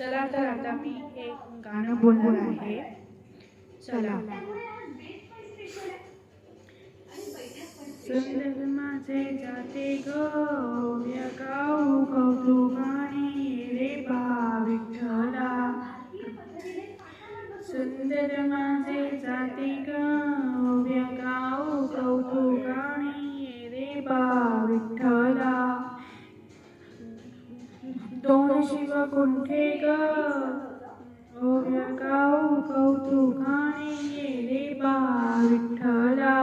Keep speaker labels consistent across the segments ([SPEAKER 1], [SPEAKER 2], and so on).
[SPEAKER 1] चला तर आता मी एक गाणं बोलणार आहे. चला. सुंदर माझे जाते गो या गाऊ कौतुकाने रे बा विठ्ठला. सुंदर माझे जाते गो या गाऊ कौतुकाने रे बा विठ्ठला. दोन शिव कुंठे ग ओव्या गाऊ कौतुकाने रे बा विठ्ठला.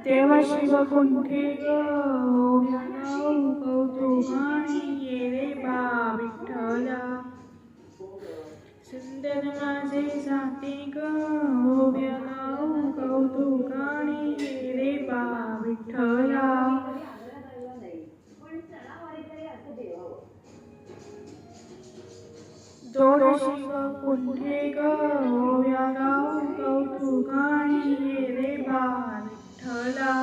[SPEAKER 1] देव शिव कुंठे ग ओव्या गाऊ कौतुकाने रे बा विठ्ठला. सुंदर माझे जाते ग ओव्या गाऊ कौतुकाने रे बा विठ्ठला. दोन शिव कुंठे ग ओव्या गाऊ कौतुकाने रे बा विठ्ठला.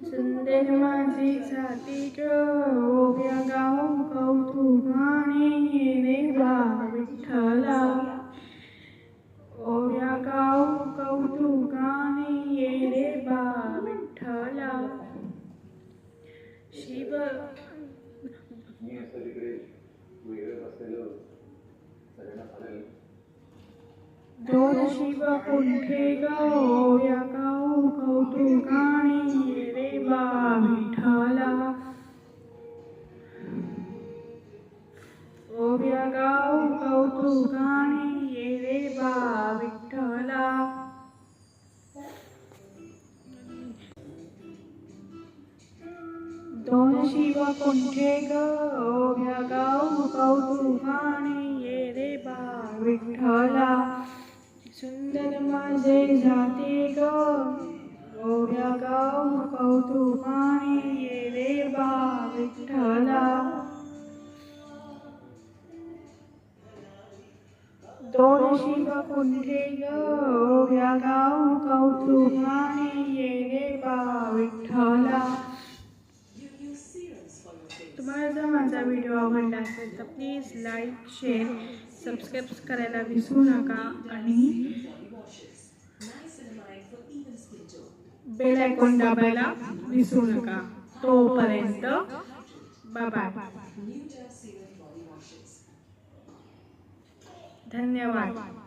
[SPEAKER 1] सुंदर माझे जाते ग ओव्या गाऊ कौतुकाने रे बा विठ्ठला. ओव्या गाऊ कौतुकाने रे बा विठ्ठला. शिव दोन शिव कुंठे ग ओव्या गाऊ कौतुकाने रे बा विठ्ठला. ओव्या गाऊ कौतुकाने रे बा विठ्ठला. दोन शिव कुंठे ग ओव्या गाऊ कौतुकाने रे बा विठ्ठला. सुंदर माझे जाते ग ओव्या गाऊ कौतुकाने रे बा विठ्ठला. दोन शिव कुंठे ग ओव्या गाऊ कौतुकाने रे बा विठ्ठला. तुम्हाला जर माझा व्हिडिओ आवडला असेल तर प्लीज लाईक, शेअर, सबस्क्राईब करायला विसरू नका आणि बेल आयकॉन दाबायला विसरू नका. तोपर्यंत बाय बाय. धन्यवाद.